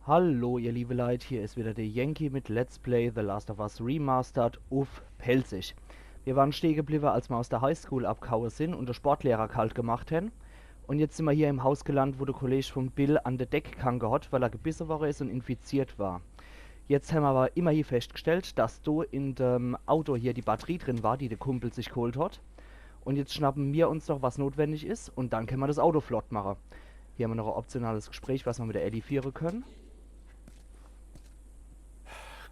Hallo ihr liebe Leute, hier ist wieder der Yankee mit Let's Play The Last of Us Remastered auf Pelzig. Wir waren stehen geblieben, als wir aus der Highschool abgehauen sind und der Sportlehrer kalt gemacht haben. Und jetzt sind wir hier im Haus gelandet, wo der Kollege von Bill an der Deckkante hat, weil er gebissen worden ist und infiziert war. Jetzt haben wir aber immerhin festgestellt, dass da in dem Auto hier die Batterie drin war, die der Kumpel sich geholt hat. Und jetzt schnappen wir uns noch, was notwendig ist, und dann können wir das Auto flott machen. Hier haben wir noch ein optionales Gespräch, was wir mit der Ellie führen können.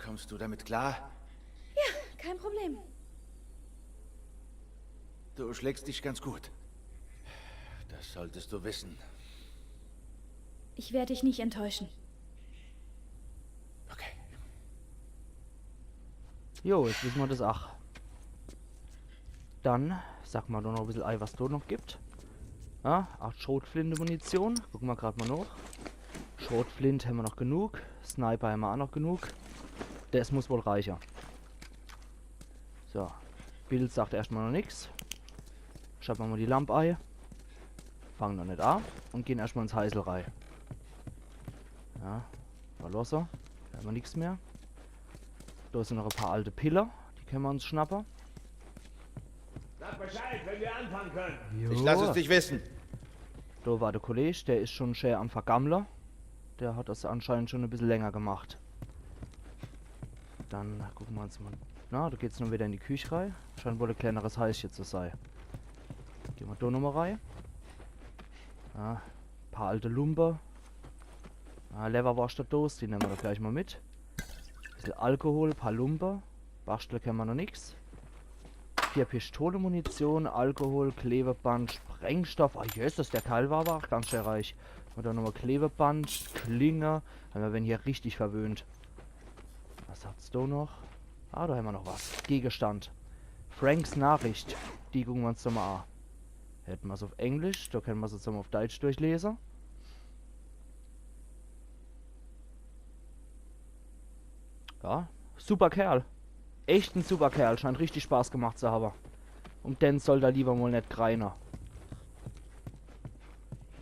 Kommst du damit klar? Ja, kein Problem. Du schlägst dich ganz gut. Das solltest du wissen. Ich werde dich nicht enttäuschen. Okay. Jo, jetzt wissen wir das auch. Dann sag mal noch ein bisschen Ei, was es da noch gibt. Ja, 8 Schrotflinte-Munition. Gucken wir gerade mal noch. Schrotflint haben wir noch genug. Sniper haben wir auch noch genug. Das muss wohl reichen. So. Bild sagt erstmal noch nichts. Schalten wir mal die Lampe ein. Fangen noch nicht an. Und gehen erstmal ins Heiselrei. Ja. Verlosser. Da haben wir nichts mehr. Da sind noch ein paar alte Piller. Die können wir uns schnappen. Sag Bescheid, wenn wir anfangen können. Jo. Ich lasse es dich wissen. Da war der Kollege. Der ist schon schwer am Vergammler. Der hat das anscheinend schon ein bisschen länger gemacht. Dann gucken wir uns mal. Na, da geht's nun wieder in die Küche rein. Scheint wohl ein kleineres Häuschen zu sein. Gehen wir da nochmal rein. Ja, ein paar alte Lumper. Leverwurst-Dose, die nehmen wir doch gleich mal mit. Ein bisschen Alkohol, ein paar Lumper. Basteln können wir noch nichts. 4 Pistolenmunition, Alkohol, Klebeband, Sprengstoff. Ah, Jesus, der Kerl war aber auch ganz schön reich. Und dann nochmal Klebeband, Klinge. Wir werden hier richtig verwöhnt. Was hat's da noch? Ah, da haben wir noch was. Gegenstand. Franks Nachricht. Die gucken wir uns doch mal an. Hätten wir es auf Englisch. Da können wir es jetzt mal auf Deutsch durchlesen. Ja, super Kerl. Echt ein super Kerl. Scheint richtig Spaß gemacht zu haben. Und den soll da lieber mal nicht greiner.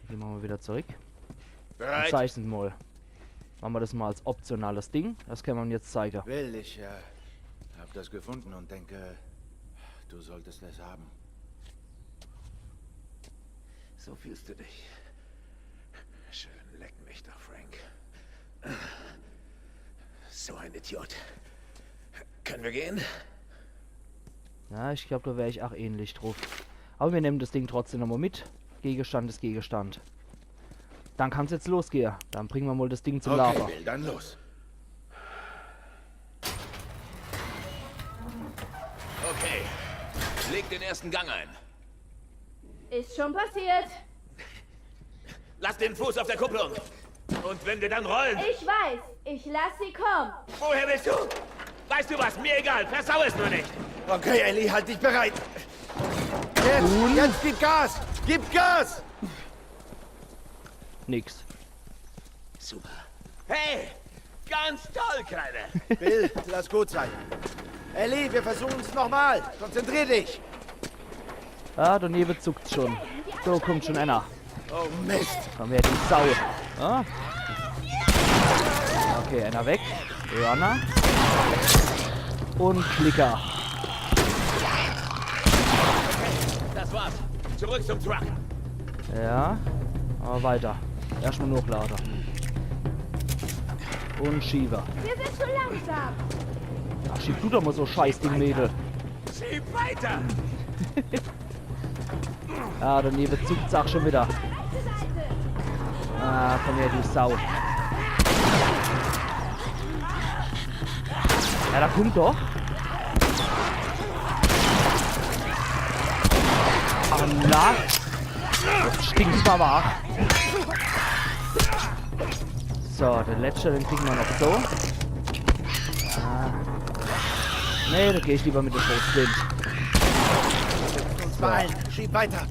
Gehen wir mal wieder zurück. Bereit? Zeichnen mal. Machen wir das mal als optionales Ding. Das kann man jetzt zeigen. Will, ich hab das gefunden und denke, du solltest es haben. So fühlst du dich. Schön, leck mich doch, Frank. So ein Idiot. Können wir gehen? Ja, ich glaube, da wäre ich auch ähnlich drauf. Aber wir nehmen das Ding trotzdem nochmal mit. Gegenstand ist Gegenstand. Dann kann es jetzt losgehen. Dann bringen wir mal das Ding zum Lager. Will, dann los. Okay. Leg den ersten Gang ein. Ist schon passiert. Lass den Fuß auf der Kupplung. Und wenn wir dann rollen... Ich weiß. Ich lass sie kommen. Woher bist du? Weißt du was? Mir egal. Versau es nur nicht. Okay, Ellie, halt dich bereit. Jetzt gib Gas! Gib Gas! Nix. Super. Hey! Ganz toll, Kleine. Bill, lass gut sein. Ellie, wir versuchen es nochmal. Konzentrier dich. Ah, daneben zuckt's schon. So kommt schon einer. Oh Mist. Komm her, die Sau. Ah. Okay, einer weg. Runner. Und Klicker. Das war's. Zurück zum Truck. Ja. Aber weiter. Erstmal Hochlader. Und Schieber. Wir sind zu langsam. Ach, schieb du doch mal so Scheißding, Mädel. Schieb weiter. Ja, daneben zuckt's auch schon wieder. Ah, komm her, du Sau. Ja, da kommt doch. Allah. Das stinkt mal wach. So, den letzten, den kriegen wir noch so. Ah. Nee, da gehe ich lieber mit dem Schrotflint. Uns beeilen. Schieb weiter.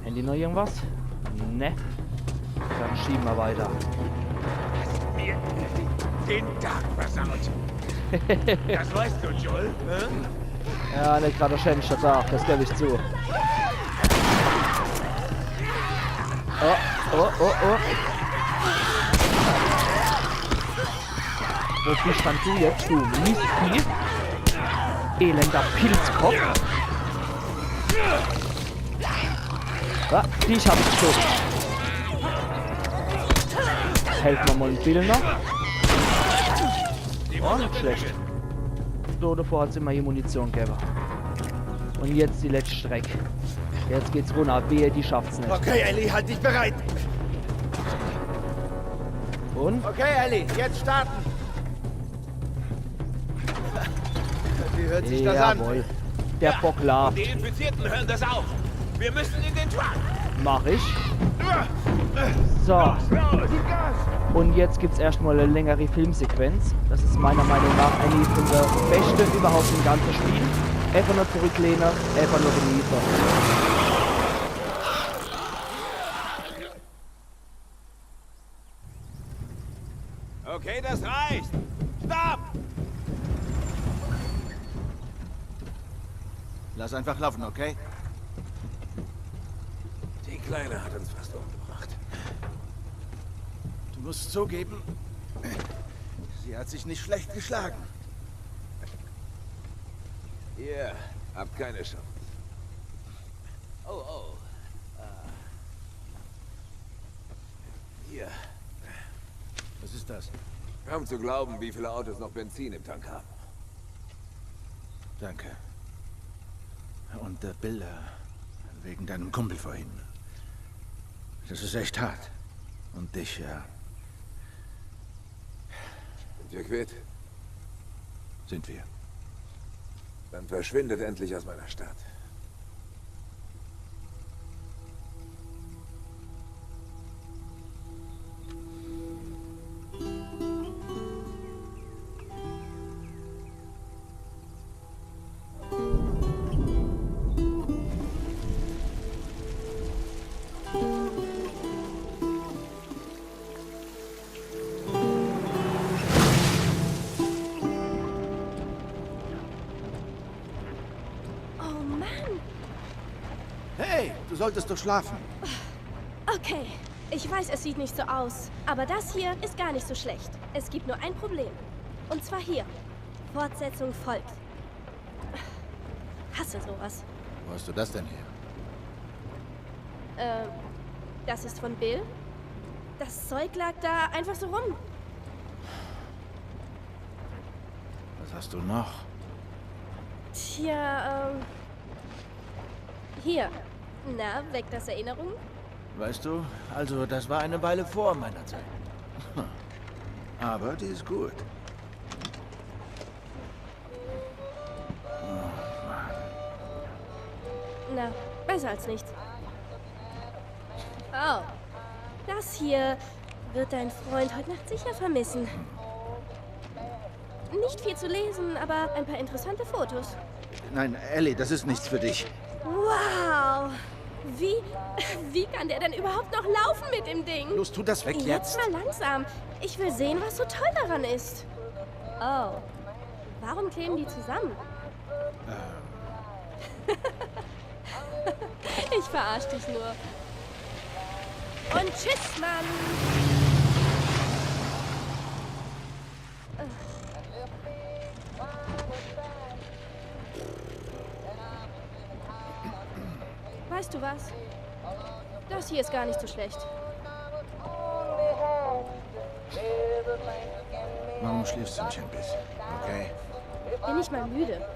Handy noch irgendwas? Ne. Dann schieben wir weiter. Mir den Tag versaut. Das weißt du, Joel. Ja, nicht gerade schändlicher Tag, das gebe ich zu. Oh, oh, oh, oh. Wo bist dann du jetzt, du Mistvieh? Elender Pilzkopf. Ja, dich hab ich schon. Helfen wir mal ein bisschen noch. Oh, nicht schlecht. So, davor hat es immer hier Munition gegeben. Und jetzt die letzte Strecke. Jetzt geht's runter. Wehe, die schafft's nicht. Okay, Ellie, halt dich bereit. Und? Okay, Ellie, jetzt starten. Wie hört sich das an? Jawohl. Der Bock lacht. Die Infizierten hören das auf. Wir müssen in den Truck. Mach ich. So. Und jetzt gibt's erstmal eine längere Filmsequenz. Das ist meiner Meinung nach eine von der besten überhaupt im ganzen Spiel. Einfach nur zurücklehnen, einfach nur genießen. Okay, das reicht. Stopp! Lass einfach laufen, okay? Die Kleine hat uns fast umgebracht. Du musst zugeben, sie hat sich nicht schlecht geschlagen. Ihr habt keine Chance. Oh. Hier. Was ist das? Kaum zu glauben, wie viele Autos noch Benzin im Tank haben. Danke. Und Bilder wegen deinem Kumpel vorhin. Das ist echt hart. Und dich, ja. Sind wir quitt? Sind wir. Dann verschwindet endlich aus meiner Stadt. Hey, du solltest doch schlafen. Okay, ich weiß, es sieht nicht so aus, aber das hier ist gar nicht so schlecht. Es gibt nur ein Problem. Und zwar hier. Fortsetzung folgt. Hasse sowas. Wo hast du das denn her? Das ist von Bill. Das Zeug lag da einfach so rum. Was hast du noch? Tja, hier. Na, weckt das Erinnerungen? Weißt du, also das war eine Weile vor meiner Zeit. Aber die ist gut. Na, besser als nichts. Oh, das hier wird dein Freund heute Nacht sicher vermissen. Nicht viel zu lesen, aber ein paar interessante Fotos. Nein, Ellie, das ist nichts für dich. Wow! Wie kann der denn überhaupt noch laufen mit dem Ding? Los, tu das weg jetzt. Mal langsam. Ich will sehen, was so toll daran ist. Oh. Warum kleben die zusammen? Ich verarsch dich nur. Und tschüss, Mann! Weißt du was? Das hier ist gar nicht so schlecht. Warum schläfst du nicht ein bisschen, okay? Bin ich mal müde.